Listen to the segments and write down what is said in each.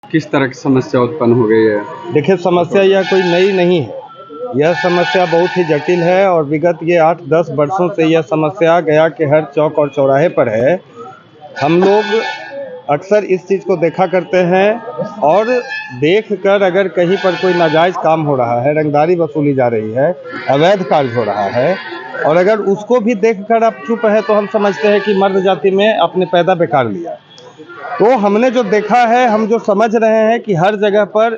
किस तरह की समस्या उत्पन्न हो गई है? देखिए, समस्या यह कोई नई नहीं है। यह समस्या बहुत ही जटिल है और विगत ये 8-10 वर्षों से यह समस्या गया के हर चौक और चौराहे पर है। हम लोग अक्सर इस चीज़ को देखा करते हैं और देखकर अगर कहीं पर कोई नाजायज़ काम हो रहा है, रंगदारी वसूली जा रही है, अवैध कार्य हो रहा है और अगर उसको भी देखकर आप चुप हैं तो हम समझते हैं कि मर्द जाति में आपने पैदा बेकार लिया। तो हमने जो देखा है, हम जो समझ रहे हैं कि हर जगह पर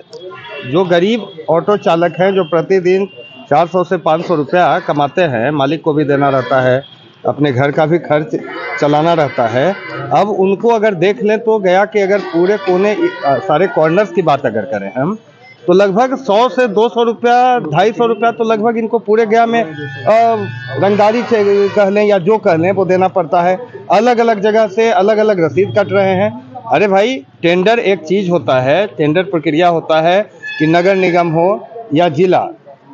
जो गरीब ऑटो चालक हैं, जो प्रतिदिन 400 से 500 रुपया कमाते हैं, मालिक को भी देना रहता है, अपने घर का भी खर्च चलाना रहता है। अब उनको अगर देख लें तो गया कि अगर पूरे कोने सारे कॉर्नर्स की बात अगर करें हम, तो लगभग 100 से 200 रुपया, 250 रुपया तो लगभग इनको पूरे गया में रंगदारी से कह लें या जो कह लें वो देना पड़ता है। अलग अलग जगह से अलग अलग रसीद कट रहे हैं। अरे भाई, टेंडर एक चीज़ होता है, टेंडर प्रक्रिया होता है कि नगर निगम हो या जिला,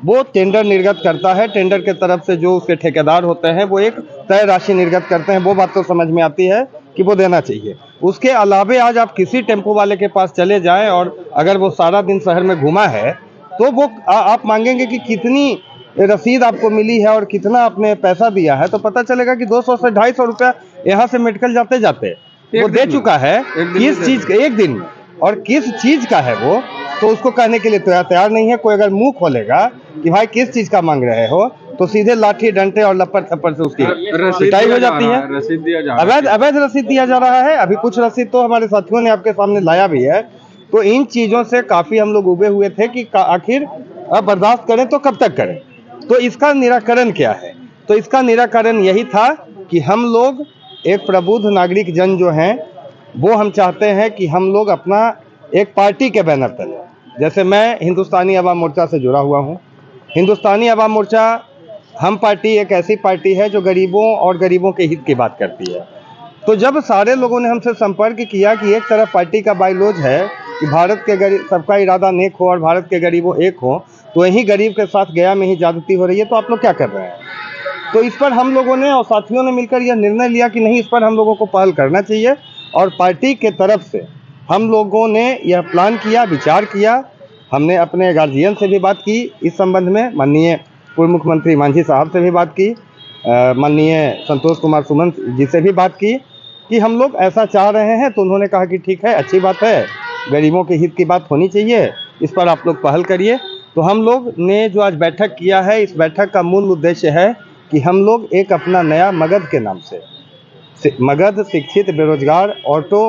वो टेंडर निर्गत करता है। टेंडर के तरफ से जो उसके ठेकेदार होते हैं वो एक तय राशि निर्गत करते हैं। वो बात तो समझ में आती है कि वो देना चाहिए। उसके अलावे आज आप किसी टेम्पो वाले के पास चले जाएं और अगर वो सारा दिन शहर में घूमा है तो वो आप मांगेंगे कि कितनी रसीद आपको मिली है और कितना आपने पैसा दिया है, तो पता चलेगा कि 200 से 250 रुपया यहाँ से मेडिकल जाते जाते वो दे चुका है। किस चीज़ का एक दिन में और किस चीज़ का है वो, तो उसको कहने के लिए तो तैयार नहीं है। कोई अगर मुंह खोलेगा कि भाई किस चीज़ का मांग रहे हो, तो सीधे लाठी डंडे और लपड़ थप्पड़ से उसकी पिटाई हो जाती है। रसीद दिया जा रहा है, अवैध रसीद दिया जा रहा है। अभी कुछ रसीद तो हमारे साथियों ने आपके सामने लाया भी है। तो इन चीज़ों से काफ़ी हम लोग उबे हुए थे कि आखिर अब बर्दाश्त करें तो कब तक करें। तो इसका निराकरण क्या है? तो इसका निराकरण यही था कि हम लोग एक प्रबुद्ध नागरिक जन जो हैं, वो हम चाहते हैं कि हम लोग अपना एक पार्टी के बैनर तले, जैसे मैं हिंदुस्तानी अवाम मोर्चा से जुड़ा हुआ हूँ। हिंदुस्तानी अवाम मोर्चा हम पार्टी एक ऐसी पार्टी है जो गरीबों और गरीबों के हित की बात करती है। तो जब सारे लोगों ने हमसे संपर्क किया कि एक तरफ पार्टी का बाइलॉज है कि भारत के गरीब सबका इरादा नेक हो और भारत के गरीबों एक हो, तो यही गरीब के साथ गया में ही ज्यादती हो रही है, तो आप लोग क्या कर रहे हैं? तो इस पर हम लोगों ने और साथियों ने मिलकर यह निर्णय लिया कि नहीं, इस पर हम लोगों को पहल करना चाहिए। और पार्टी के तरफ से हम लोगों ने यह प्लान किया, विचार किया। हमने अपने गार्जियन से भी बात की इस संबंध में, माननीय पूर्व मुख्यमंत्री मांझी साहब से भी बात की, माननीय संतोष कुमार सुमन जी से भी बात की कि हम लोग ऐसा चाह रहे हैं। तो उन्होंने कहा कि ठीक है, अच्छी बात है, गरीबों के हित की बात होनी चाहिए, इस पर आप लोग पहल करिए। तो हम लोग ने जो आज बैठक किया है, इस बैठक का मूल उद्देश्य है कि हम लोग एक अपना नया मगध के नाम से, मगध शिक्षित बेरोजगार ऑटो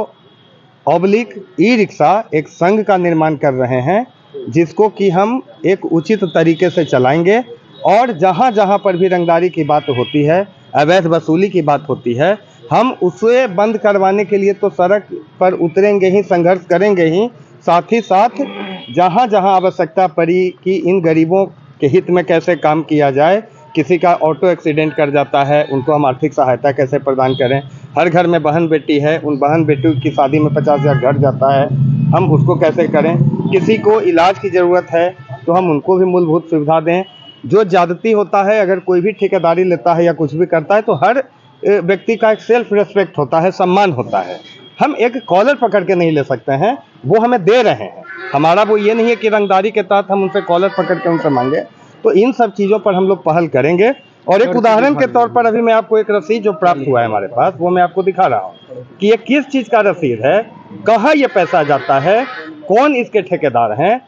ऑब्लिक ई रिक्शा एक संघ का निर्माण कर रहे हैं, जिसको कि हम एक उचित तरीके से चलाएंगे। और जहाँ जहाँ पर भी रंगदारी की बात होती है, अवैध वसूली की बात होती है, हम उसे बंद करवाने के लिए तो सड़क पर उतरेंगे ही, संघर्ष करेंगे ही। साथ ही साथ जहाँ जहाँ आवश्यकता पड़ी कि इन गरीबों के हित में कैसे काम किया जाए, किसी का ऑटो एक्सीडेंट कर जाता है, उनको हम आर्थिक सहायता कैसे प्रदान करें। हर घर में बहन बेटी है, उन बहन बेटियों की शादी में 50,000 घट जाता है, हम उसको कैसे करें। किसी को इलाज की ज़रूरत है तो हम उनको भी मूलभूत सुविधा दें। जो ज़्यादती होता है, अगर कोई भी ठेकेदारी लेता है या कुछ भी करता है, तो हर व्यक्ति का एक सेल्फ रिस्पेक्ट होता है, सम्मान होता है। हम एक कॉलर पकड़ के नहीं ले सकते हैं, वो हमें दे रहे हैं। हमारा वो ये नहीं है कि रंगदारी के तहत हम उनसे कॉलर पकड़ के उनसे मांगे। तो इन सब चीज़ों पर हम लोग पहल करेंगे। और एक उदाहरण के तौर पर अभी मैं आपको एक रसीद जो प्राप्त हुआ है हमारे पास, वो मैं आपको दिखा रहा हूँ कि ये किस चीज़ का रसीद है, कहाँ ये पैसा जाता है, कौन इसके ठेकेदार हैं।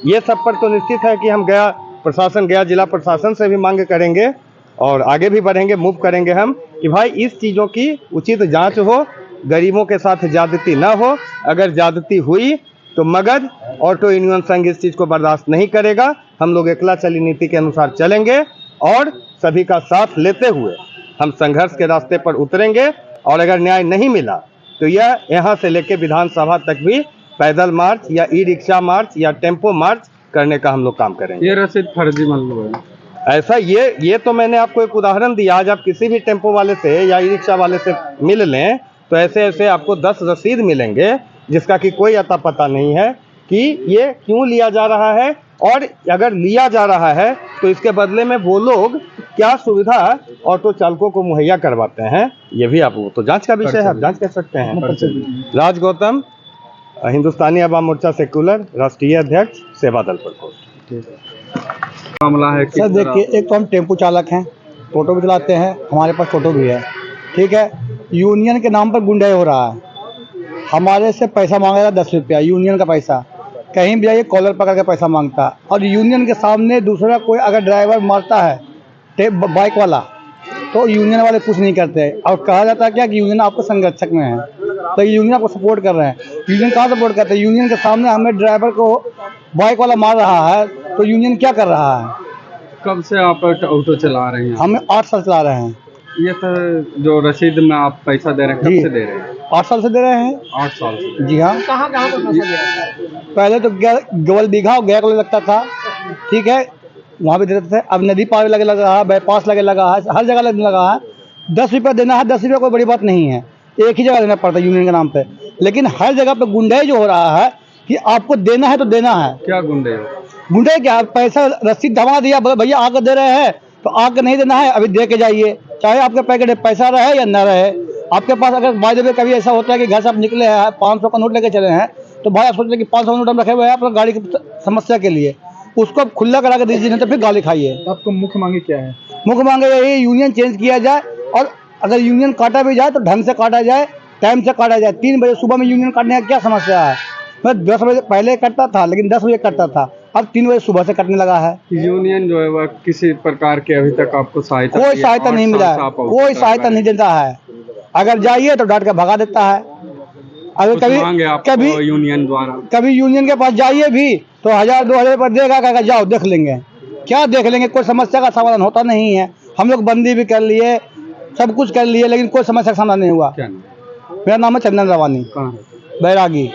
ये सब पर तो निश्चित है कि हम गया प्रशासन, गया जिला प्रशासन से भी मांग करेंगे और आगे भी बढ़ेंगे, मूव करेंगे हम कि भाई इस चीज़ों की उचित जाँच हो, गरीबों के साथ ज्यादती ना हो। अगर ज्यादती हुई तो मगध ऑटो यूनियन संघ इस चीज़ को बर्दाश्त नहीं करेगा। हम लोग एकला चली नीति के अनुसार चलेंगे और सभी का साथ लेते हुए हम संघर्ष के रास्ते पर उतरेंगे। और अगर न्याय नहीं मिला तो यह यहाँ से लेकर विधानसभा तक भी पैदल मार्च या ई रिक्शा मार्च या टेम्पो मार्च करने का हम लोग काम करेंगे। ये रसीद फर्जी मतलब है ऐसा ये तो मैंने आपको एक उदाहरण दिया। आज आप किसी भी टेम्पो वाले से या ई रिक्शा वाले से मिल लें तो ऐसे ऐसे आपको 10 रसीद मिलेंगे, जिसका कि कोई अता पता नहीं है कि ये क्यों लिया जा रहा है। और अगर लिया जा रहा है तो इसके बदले में वो लोग क्या सुविधा ऑटो चालकों को मुहैया करवाते हैं, ये भी आप तो जांच का विषय है, आप जांच कर सकते हैं। राज गौतम, हिंदुस्तानी अवाम मोर्चा सेक्युलर, राष्ट्रीय अध्यक्ष, सेवा दल प्रकोष्ठ। मामला है किस सर तरह? देखिए, एक तो हम टेम्पो चालक हैं, टोटो भी चलाते हैं, हमारे पास टोटो भी है, ठीक है। यूनियन के नाम पर गुंडाई हो रहा है। हमारे से पैसा मांगेगा 10 रुपया, यूनियन का पैसा। कहीं भी जाइए कॉलर पकड़ के पैसा मांगता, और यूनियन के सामने दूसरा कोई अगर ड्राइवर मारता है बाइक वाला, तो यूनियन वाले कुछ नहीं करते। और कहा जाता है क्या कि यूनियन आपको संरक्षक में है, तो यूनियन आपको सपोर्ट कर रहे हैं। यूनियन कहाँ सपोर्ट करते हैं? यूनियन के सामने हमें ड्राइवर को बाइक वाला मार रहा है, तो यूनियन क्या कर रहा है? कब से आप ऑटो चला रहे हैं? हमें 8 साल चला रहे हैं। ये तो जो रसीद में आप पैसा दे रहे हैं, जी। कब से दे रहे हैं? 8 साल से दे रहे हैं। 8 साल से। जी हाँ। कहाँ कहाँ पर पैसा दे रहे हैं? पहले तो गवल दीघा गया को लगता था, ठीक है, वहाँ भी देते थे। अब नदी पार लगे लगा है, बाईपास लगे लगा है, हर जगह लगने लगा है। 10 रुपया देना है, 10 रुपया कोई बड़ी बात नहीं है, एक ही जगह देना पड़ता है यूनियन के नाम पे। लेकिन हर जगह पे गुंडाई जो हो रहा है कि आपको देना है तो देना है। क्या गुंडे हो? गुंडे क्या, पैसा रसीद धमा दिया, बोले भैया आकर दे रहे हैं, तो आकर नहीं देना है, अभी दे के जाइए, चाहे आपके पैकेट में पैसा रहे या न रहे। आपके पास अगर बाय द वे कभी ऐसा होता है कि घर से आप निकले हैं, 500 का नोट लेके चले हैं, तो भाई आप सोच रहे कि 500 नोट हम रखे हुए हैं अपना गाड़ी की समस्या के लिए, उसको आप खुला करा के दीजिए, नहीं तो फिर गाली खाइए। आपको मुख्य मांगे क्या है? मुख्य मांगे यही, यूनियन चेंज किया जाए, और अगर यूनियन काटा भी जाए तो ढंग से काटा जाए, टाइम से काटा जाए। 3 बजे सुबह में यूनियन काटने का क्या समस्या है? मैं 10 बजे पहले कटता था, लेकिन 10 बजे कटता था, अब 3 बजे सुबह से कटने लगा है। यूनियन जो है वह किसी प्रकार के अभी तक आपको सहायता कोई की है? सहायता 8 नहीं साल मिला से है, आप ऑटो कोई चला सहायता रहे नहीं हैं। देता है। अगर जाइए तो डांट के भगा देता है। अगर कुछ कभी मांगे आपको कभी यूनियन द्वारा? कभी यूनियन के पास जाइए भी तो 1000-2000 रुपये देगा, कहेगा जाओ देख लेंगे। क्या देख लेंगे? कोई समस्या का समाधान होता नहीं है। हम लोग बंदी भी कर लिए, सब कुछ कर लिए, लेकिन कोई समस्या का समाधान नहीं हुआ। क्या नाम? मेरा नाम है चंदन रवानी, कहाँ है? बैरागी।